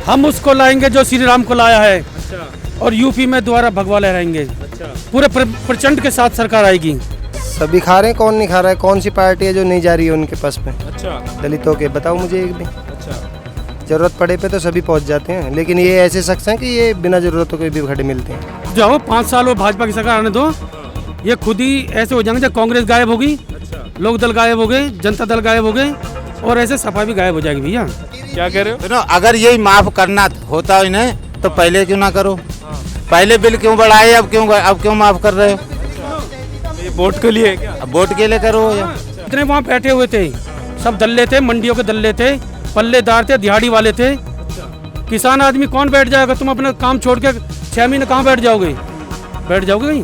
हम उसको लाएंगे जो श्री राम को लाया है। अच्छा और यूपी में दोबारा भगवा लहराएंगे। अच्छा पूरे प्रचंड के साथ सरकार आएगी। सभी खा रहे हैं, कौन नहीं खा रहा है? कौन सी पार्टी है जो नहीं जा रही है उनके पास में? अच्छा दलितों के बताओ मुझे एक भी। अच्छा जरूरत पड़े पे तो सभी पहुंच जाते हैं, लेकिन ये ऐसे शख्स हैं कि ये बिना जरूरतों के भी खड़े मिलते हैं। जाओ 5 साल वो भाजपा की सरकार आने दो, ये खुद ही ऐसे हो जाएंगे जब कांग्रेस गायब होगी, अच्छा लोक दल गायब हो गए, जनता दल गायब हो गए और ऐसे सपा भी गायब हो जाएगी भैया। क्या कह रहे हो? सुनो, अगर यही माफ करना होता इन्हें तो पहले क्यों ना करो? पहले बिल क्यों बढ़ाए, अब क्यों माफ कर रहे हो? ये वोट के लिए है क्या? अब वोट के लिए करो या? इतने वहाँ बैठे हुए थे, सब दल्ले थे, मंडियों के दल्ले थे, पल्लेदार थे, दिहाड़ी वाले थे। किसान आदमी कौन बैठ जाएगा? तुम अपना काम छोड़ के 6 महीने कहाँ बैठ जाओगे? कहीं?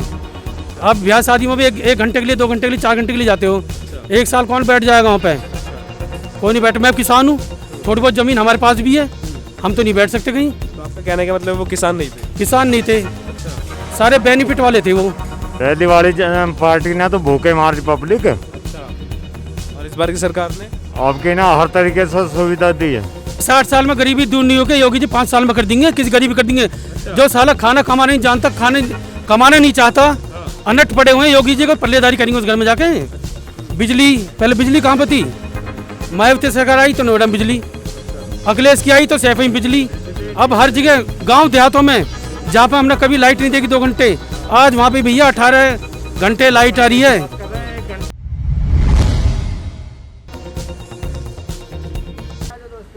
आप ब्याह शादी में भी एक घंटे के लिए, 2 घंटे के लिए, 4 घंटे के लिए जाते हो। 1 साल कौन बैठ जाएगा वहाँ पे? कोई नहीं बैठ। मैं किसान हूँ, थोड़ी बहुत ज़मीन हमारे पास भी है, हम तो नहीं बैठ सकते कहीं। तो आपका कहने का मतलब वो किसान नहीं थे? किसान नहीं थे, सारे बेनिफिट वाले थे वो। पहली वाली पार्टी ने तो भूखे मार पब्लिक, अच्छा और इस बार की सरकार ने आपके ना हर तरीके से सुविधा दी है। 60 साल में गरीबी दूर नहीं होगी, योगी जी 5 साल में कर देंगे। किसी गरीबी कर देंगे? जो साला खाना कमाना नहीं जानता, कमाना नहीं चाहता, अनट पड़े हुए हैं, योगी जी को पल्लेदारी करेंगे उस घर में जाके। बिजली, पहले बिजली कहाँ पर थी? मायावती सरकार आई तो नोएडा में बिजली, अखिलेश की आई तो सैफई में बिजली। अब हर जगह गांव देहातों में जहाँ पर हमने कभी लाइट नहीं देखी 2 घंटे, आज वहाँ पे भैया 18 घंटे लाइट आ रही है।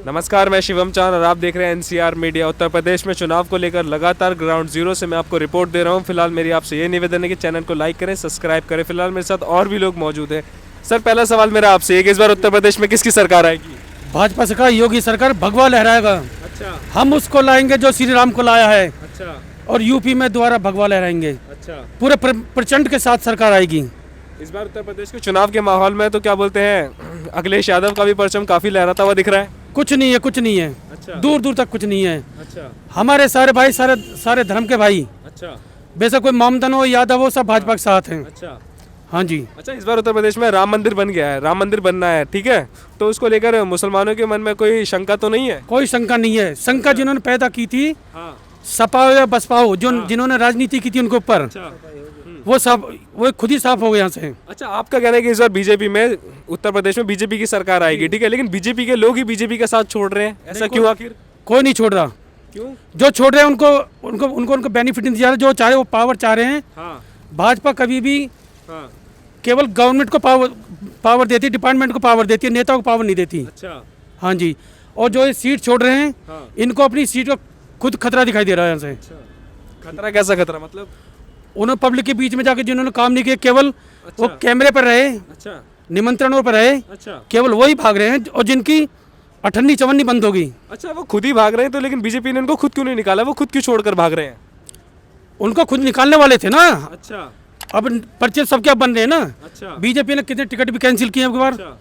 नमस्कार, मैं शिवम चांद और आप देख रहे हैं एनसीआर मीडिया। उत्तर प्रदेश में चुनाव को लेकर लगातार ग्राउंड जीरो से मैं आपको रिपोर्ट दे रहा हूं। फिलहाल मेरी आपसे ये निवेदन है कि चैनल को लाइक करें, सब्सक्राइब करें। फिलहाल मेरे साथ और भी लोग मौजूद हैं। सर, पहला सवाल मेरा आपसे, इस बार उत्तर प्रदेश में किसकी सरकार आएगी? भाजपा सरकार, योगी सरकार भगवा लहराएगा। अच्छा हम उसको लाएंगे जो श्री राम को लाया है। अच्छा और यूपी में दोबारा भगवा लहराएंगे। अच्छा पूरे प्रचंड के साथ सरकार आएगी। इस बार उत्तर प्रदेश के चुनाव के माहौल में तो क्या बोलते हैं, अखिलेश यादव का भी परचम काफी लहराता हुआ दिख रहा है। कुछ नहीं है, कुछ नहीं है। अच्छा दूर दूर तक कुछ नहीं है। अच्छा हमारे सारे भाई, सारे धर्म के भाई, अच्छा बेशक कोई मोमदन हो, यादव हो, सब भाजपा के साथ हैं। अच्छा हाँ जी। अच्छा, इस बार उत्तर प्रदेश में राम मंदिर बन गया है, राम मंदिर बनना है, ठीक है, तो उसको लेकर मुसलमानों के मन में कोई शंका तो नहीं है? कोई शंका नहीं है। शंका जिन्होंने पैदा की थी, हाँ सपा हो या बसपा हो, जिन्होंने राजनीति की थी उनके ऊपर, अच्छा वो खुद ही साफ हो गए यहाँ से। अच्छा, आपका कहना है कि इस बार बीजेपी में, उत्तर प्रदेश में बीजेपी की सरकार आएगी, ठीक है, लेकिन बीजेपी के लोग ही बीजेपी का साथ छोड़ रहे हैं, ऐसा क्यों आखिर? कोई नहीं छोड़ रहा। क्यों? जो छोड़ रहे हैं उनको बेनिफिट नहीं दिया। जो चाह रहे वो पावर चाह रहे हैं। हाँ भाजपा कभी भी हाँ केवल गवर्नमेंट को पावर देती है, डिपार्टमेंट को पावर देती है, नेताओं को पावर नहीं देती। अच्छा हाँ जी। और जो ये सीट छोड़ रहे हैं, हाँ। इनको अपनी सीट का खुद खतरा दिखाई दे रहा है यहाँ से। अच्छा, खतरा कैसा खतरा मतलब? उन्होंने पब्लिक के बीच में जाके जिन्होंने काम नहीं किया, केवल वो कैमरे पर रहे, अच्छा निमंत्रणों पर रहे, अच्छा केवल वही भाग रहे हैं और जिनकी 58 चवन्नी बंद होगी। अच्छा, वो खुद ही भाग रहे हैं तो, लेकिन बीजेपी ने उनको खुद क्यों नहीं निकाला? वो खुद क्यों छोड़कर भाग रहे हैं? उनको खुद निकालने वाले थे ना। अच्छा अब पर्चे सब क्या बन रहे हैं ना। अच्छा बीजेपी ने कितने टिकट भी कैंसिल किए अब बार। अच्छा,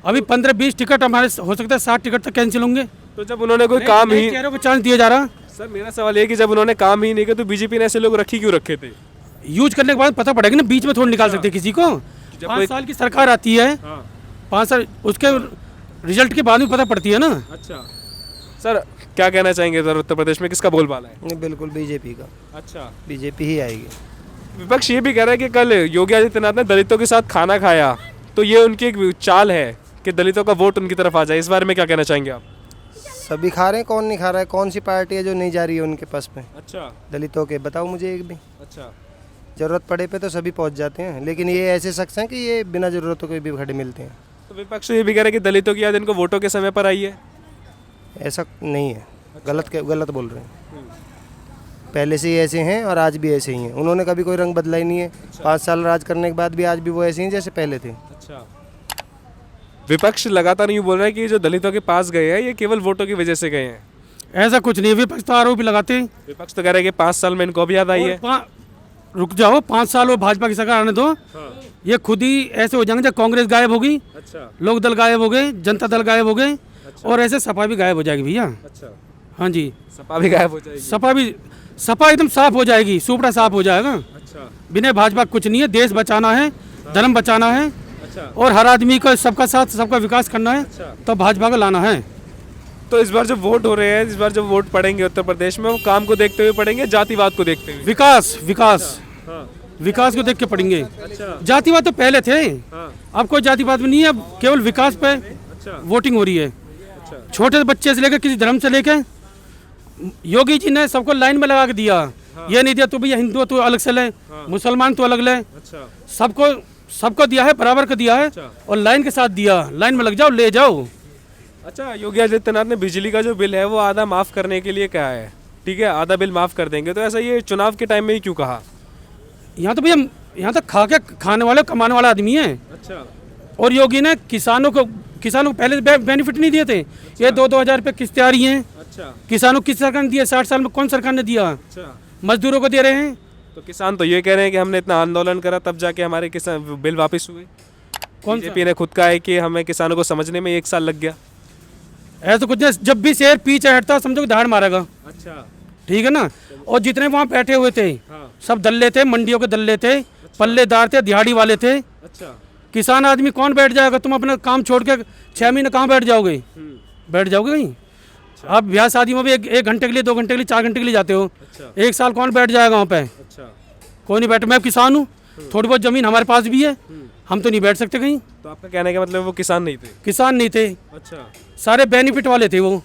अभी 15-20 टिकट हमारे, हो सकता है 60 टिकट तक कैंसिल होंगे। तो जब उन्होंने कोई काम ही, चेहरों को चांस दिया जा रहा। सर मेरा सवाल ये कि जब उन्होंने काम ही नहीं किया तो बीजेपी ने ऐसे लोग रखी क्यों रखे थे? यूज करने के बाद पता पड़ेगा ना, बीच में थोड़ी निकाल सकते किसी को। 5 साल की सरकार आती है, 5 साल उसके रिजल्ट के बाद में पता पड़ती है ना। अच्छा सर, क्या कहना चाहेंगे सर, उत्तर प्रदेश में किसका बोलबाला है? नहीं, बिल्कुल बीजेपी का। अच्छा, बीजेपी ही आएगी। विपक्ष ये भी कह रहा है कि कल योगी आदित्यनाथ ने दलितों के साथ खाना खाया, तो ये उनकी एक चाल है कि दलितों का वोट उनकी तरफ आ जाए। इस बारे में क्या कहना चाहेंगे आप? सभी खा रहे हैं, कौन नहीं खा रहा है? कौन सी पार्टी है जो नहीं जा रही है उनके पास में? अच्छा दलितों के बताओ मुझे एक भी। अच्छा जरूरत पड़े पे तो सभी पहुंच जाते हैं, लेकिन ये ऐसे शख्स हैं कि ये बिना जरूरतों के भी खड़े मिलते हैं। तो विपक्ष ये भी कह रहा है कि दलितों की याद इनको वोटों के समय पर आई है। ऐसा नहीं है, गलत बोल रहे हैं। पहले से ही ऐसे हैं और आज भी ऐसे ही हैं। उन्होंने कभी कोई रंग बदला ही नहीं है। 5 साल राज करने के बाद भी आज भी वो ऐसे ही जैसे पहले थे। अच्छा, विपक्ष लगातार यूँ बोल रहा है कि जो दलितों के पास गए हैं ये केवल वोटों की वजह से गए हैं। ऐसा कुछ नहीं है। विपक्ष तो आरोप भी लगाते हैं। विपक्ष तो कह रहा है कि 5 साल में इनको भी याद आई है। रुक जाओ, 5 साल वो भाजपा की सरकार आने दो। ये खुद ही ऐसे हो जाएंगे जब कांग्रेस गायब होगी, अच्छा लोक दल गायब हो गए, जनता दल गायब हो गए और ऐसे सपा भी गायब हो जाएगी भैया। अच्छा, हाँ जी, सपा भी गायब हो जाएगी। सपा एकदम साफ हो जाएगी, सुपड़ा साफ हो जाएगा। अच्छा बिना भाजपा कुछ नहीं है। देश बचाना है, धर्म बचाना है अच्छा, और हर आदमी को सबका साथ, सबका विकास करना है, अच्छा। तो भाजपा को लाना है। तो इस बार जो वोट हो रहे हैं, इस बार जो वोट पड़ेंगे उत्तर प्रदेश में, वो काम को देखते हुए पड़ेंगे, जातिवाद को देखते हुए? विकास विकास हाँ। विकास को देख के पढ़ेंगे। अच्छा। जातिवाद तो पहले थे, हाँ। अब कोई जातिवाद भी नहीं है, अब केवल विकास पे अच्छा। वोटिंग हो रही है। अच्छा। छोटे बच्चे से लेकर किसी धर्म से लेकर योगी जी ने सबको लाइन में लगा के दिया। ये नहीं दिया तू भैया हिंदू तू अलग से ले, मुसलमान तू अलग ले, अच्छा। सबको सबको दिया है, बराबर का दिया है और लाइन के साथ दिया। लाइन में लग जाओ, ले जाओ। अच्छा, योगी आदित्यनाथ ने बिजली का जो बिल है वो आधा माफ करने के लिए कहा है, ठीक है, आधा बिल माफ कर देंगे, तो ऐसा ये चुनाव के टाइम में ही क्यों कहा? यहाँ तो भैया यहाँ तक खाने वाले कमाने वाला आदमी है। अच्छा। और योगी ने किसानों को पहले बेनिफिट नहीं दिए थे। ये 2-2 हज़ार रुपये किस्तें आ रही हैं। अच्छा। किसानों को किस सरकार ने दिया? 60 साल में कौन सरकार ने दिया? अच्छा। मजदूरों को दे रहे हैं। तो किसान तो ये कह रहे हैं कि हमने इतना आंदोलन करा तब जाके हमारे किसान बिल वापस हुए। कौन बीजेपी ने खुद कहा है कि हमें किसानों को समझने में 1 साल लग गया। ऐसा कुछ नहीं, जब भी शेर पीछे हटता समझो कि धाड़ मारेगा। अच्छा। ठीक है ना। और जितने वहाँ बैठे हुए थे हाँ। सब दल्ले थे, मंडियों के दल्ले थे, पल्लेदार थे, दिहाड़ी वाले थे। अच्छा। किसान आदमी कौन बैठ जाएगा? तुम अपना काम छोड़ के 6 महीने कहाँ बैठ जाओगे? बैठ जाओगे कहीं? आप ब्याह शादी में भी 1 घंटे के लिए, 2 घंटे के लिए, 4 घंटे के लिए जाते हो। अच्छा। 1 साल कौन बैठ जाएगा वहाँ पे? अच्छा। कोई नहीं बैठे। मैं किसान हूँ, थोड़ी बहुत ज़मीन हमारे पास भी है, हम तो नहीं बैठ सकते कहीं। तो आपका कहने का मतलब वो किसान नहीं थे? किसान नहीं थे, अच्छा। सारे बेनिफिट वाले थे वो।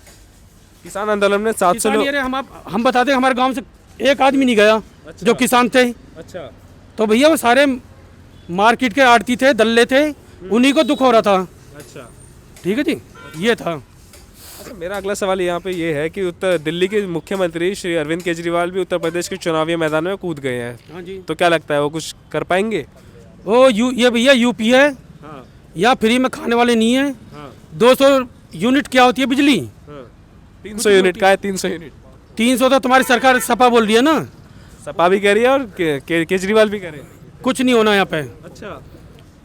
किसान आंदोलन में 700 किसान लोग। ये रहे, हम बताते हमारे गांव से एक आदमी नहीं गया जो किसान थे। अच्छा। तो भैया वो सारे मार्केट के आड़ती थे, दल्ले थे, उन्हीं को दुख हो रहा था। अच्छा। ठीक है जी, ये था। अच्छा, मेरा अगला सवाल यहाँ पे ये है कि उत्तर दिल्ली के मुख्यमंत्री श्री अरविंद केजरीवाल भी उत्तर प्रदेश के चुनावी मैदान में कूद गए हैं। हाँ जी। तो क्या लगता है वो कुछ कर पाएंगे? ये भैया यूपी है, हाँ। यहाँ फ्री में खाने वाले नहीं है। हाँ। 200 यूनिट क्या होती है बिजली? 300 यूनिट का है। 300 यूनिट 300 तो तुम्हारी सरकार सपा बोल रही है ना। सपा भी कह रही है और केजरीवाल भी कह रहे हैं। कुछ नहीं होना यहाँ पे। अच्छा।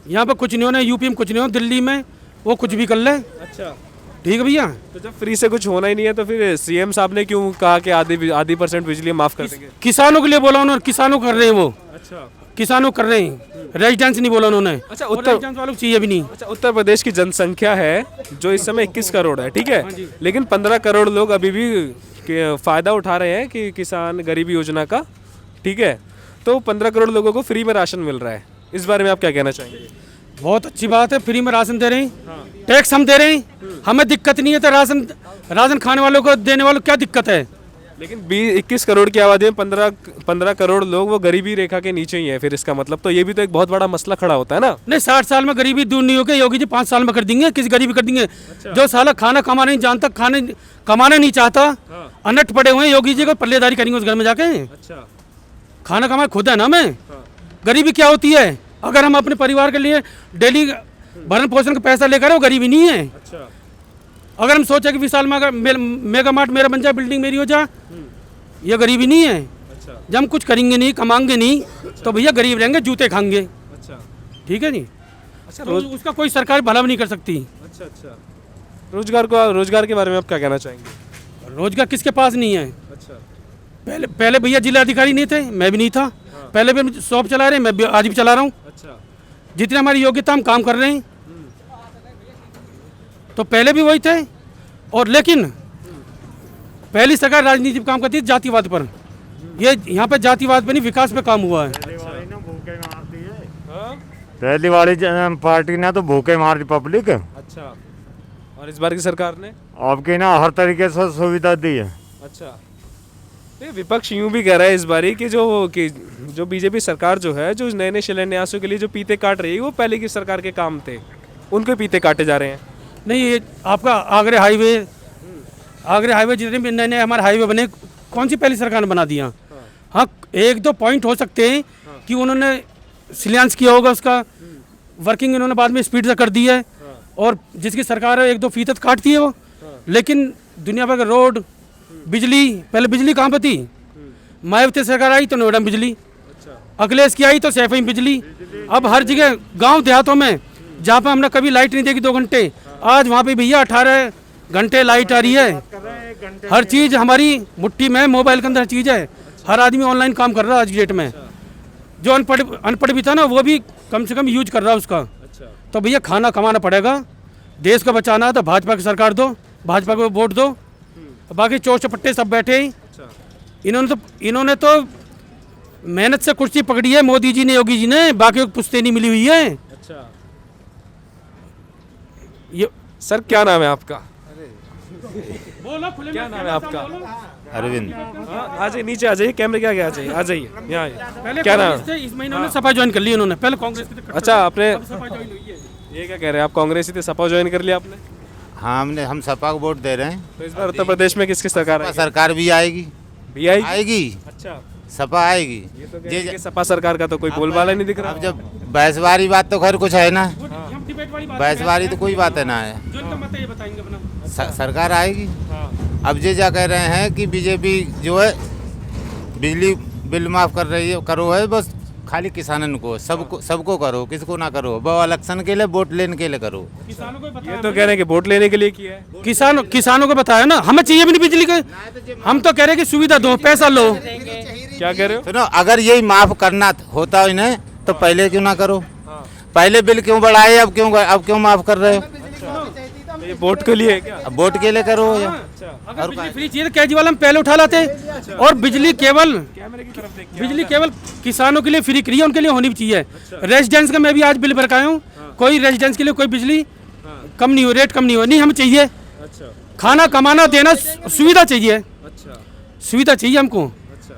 यहाँ पे कुछ नहीं होना, यूपी में कुछ नहीं होना, दिल्ली में वो कुछ भी कर ले। अच्छा। ठीक है भैया। तो जब फ्री से कुछ होना ही नहीं है तो फिर सीएम साहब ने क्यों कहा कि आधी % बिजली माफ कर देंगे? किसानों के लिए बोला उन्होंने, किसानों कर रहे हैं वो। अच्छा। किसानों कर रहे हैं, रेजिडेंस नहीं बोला उन्होंने। अच्छा, और रेजिडेंस वालों को चाहिए भी नहीं। अच्छा, उत्तर प्रदेश की जनसंख्या है जो इस समय 21 करोड़ है, ठीक है, लेकिन 15 करोड़ लोग अभी भी फायदा उठा रहे हैं कि किसान गरीबी योजना का, ठीक है, तो 15 करोड़ लोगों को फ्री में राशन मिल रहा है। इस बारे में आप क्या कहना चाहेंगे? बहुत अच्छी बात है, फ्री में राशन दे रहे हैं। टैक्स हम दे रहे हैं, हमें दिक्कत नहीं है। तो राशन खाने वालों को, देने वालों को क्या दिक्कत है? लेकिन 21 करोड़ की आबादी में 15 करोड़ लोग वो गरीबी रेखा के नीचे ही है, फिर इसका मतलब तो ये भी तो एक बहुत बड़ा मसला खड़ा होता है ना। नहीं, 60 साल में गरीबी दूर नहीं होगी। योगी जी 5 साल में कर देंगे, किसी गरीबी कर देंगे। जो साला खाना कमाना नहीं जानता, कमाना नहीं चाहता, अनट पड़े हुए हैं, योगी जी को पल्लेदारी करेंगे उस घर में जाके। अच्छा। खाना कमा खुद है ना। मैं गरीबी क्या होती है? अगर हम अपने परिवार के लिए डेली भरण पोषण का पैसा लेकर वो गरीबी नहीं है। अच्छा। अगर हम सोचे कि विशाल में अगर मेगा मार्ट मेरा बन जाए, बिल्डिंग मेरी हो जाए, ये गरीबी नहीं है। अच्छा। जब हम कुछ करेंगे नहीं, कमाएंगे नहीं, तो भैया गरीब रहेंगे, जूते खाएंगे। अच्छा। ठीक है जी। अच्छा। तो उसका कोई सरकार भला भी नहीं कर सकती। अच्छा। अच्छा। रोजगार के बारे में आप क्या कहना चाहेंगे? रोजगार किसके पास नहीं है? अच्छा। पहले भैया जिला अधिकारी नहीं थे, मैं भी नहीं था। पहले भी हम शॉप चला रहे हैं, मैं भी आज भी चला रहा हूँ। अच्छा। जितनी हमारी योग्यता हम काम कर रहे हैं, तो पहले भी वही थे। और लेकिन पहली सरकार राजनीति पे काम करती है जातिवाद पर। ये यहाँ पे जातिवाद पे नहीं, विकास पे काम हुआ है। पहली वाली पार्टी ने तो भूखे मार दी पब्लिक। अच्छा। और इस बार की सरकार ने आपकी ना हर तरीके से सुविधा दी है। अच्छा। ये विपक्ष यूं भी कह रहा है इस बारी कि जो बीजेपी सरकार जो है, जो नए नए शिलान्यासों के लिए जो पीते काट रही है, वो पहले की सरकार के काम थे, उनके पीते काटे जा रहे हैं। नहीं, ये आपका आगरे हाईवे जितने भी नए नए हमारे हाईवे बने, कौन सी पहली सरकार ने बना दिया? हाँ, 1-2 पॉइंट हो सकते हैं कि उन्होंने शिलान्यास किया होगा, उसका वर्किंग इन्होंने बाद में स्पीड से कर दी है, और जिसकी सरकार है 1-2% काटती है वो। लेकिन दुनिया भर का रोड, बिजली, पहले बिजली कहाँ पर थी? मायावती सरकार आई तो नोएडा में बिजली, अखिलेश की आई तो सैफई में बिजली। अब हर जगह गांव देहातों में जहाँ पर हमने कभी लाइट नहीं देखी 2 घंटे, आज वहाँ पे भैया 18 घंटे लाइट आ रही है। हर चीज़ हमारी मुट्ठी में, मोबाइल के अंदर हर चीज़ है। हर आदमी ऑनलाइन काम कर रहा है आज की डेट में। जो अनपढ़ भी था ना, वो भी कम से कम यूज कर रहा है उसका। तो भैया खाना कमाना पड़ेगा, देश को बचाना है तो भाजपा की सरकार दो, भाजपा को वोट दो। बाकी चोर चपट्टे सब बैठे ही। अच्छा, इन्होंने तो मेहनत से कुर्सी पकड़ी है, मोदी जी ने, योगी जी ने, बाकी को पुश्तैनी मिली हुई है। अच्छा। ये सर क्या नाम है आपका? बोलो, क्या नाम है आपका? अरविंद। हाँ, आ जाइए, नीचे आ जाइए, कैमरे के आगे आ जाइए, आ जाइए, यहाँ आइए। पहले क्या नाम कांग्रेस थे, इस महीने उन्होंने सपा ज्वाइन कर ली उन्होंने। पहले कांग्रेस के थे, अच्छा, आपने अब सपा ज्वाइन हुई है। ये क्या कह रहे हैं, आप कांग्रेसी थे, सपा ज्वाइन कर लिया आपने? हाँ, हम सपा को वोट दे रहे हैं। तो इस बार उत्तर प्रदेश में किसकी सरकार सपा आएगी? सरकार भी आएगी। भी आएगी? आएगी, अच्छा, सपा आएगी। ये तो कह रहे हैं कि सपा सरकार का तो कोई बोलबाला नहीं दिख रहा। अब जब बहसवारी बात तो खैर कुछ है ना, हम डिबेट वाली बात बहसवारी तो कोई बात है ना है। जो इनका मत है ये बताएंगे अपना। सरकार आएगी। हाँ, अब ये क्या कह रहे हैं कि बीजेपी जो है बिजली बिल माफ कर रही है, करो है बस खाली किसानन को, सबको करो, किसको ना करो। वो इलेक्शन के लिए वोट लेने के लिए करो। किसानों को ये बताया, तो कह रहे हैं कि वोट लेने के लिए किया है। किसानों को बताया ना, हमें चाहिए भी नहीं बिजली के। हम तो कह रहे हैं कि सुविधा दो, पैसा लो। क्या कह रहे हो? सुनो, अगर यही माफ करना होता इन्हें तो पहले क्यों ना करो? पहले बिल क्यों बढ़ाए, अब क्यों माफ कर रहे हो? तो ये वोट के लिए है क्या? अब वोट के लिए करो या अगर बिजली फ्री चाहिए तो केजरीवाल हम पहले उठा लाते। और बिजली केवल किसानों के लिए फ्री करी है, उनके लिए होनी भी चाहिए। रेजिडेंस का मैं भी आज बिल भर के आया हूँ, कोई रेजिडेंस के लिए कोई बिजली कम नहीं हो, रेट कम नहीं हो, नहीं हमें चाहिए। अच्छा, खाना कमाना देना सुविधा चाहिए, अच्छा। सुविधा चाहिए हमको।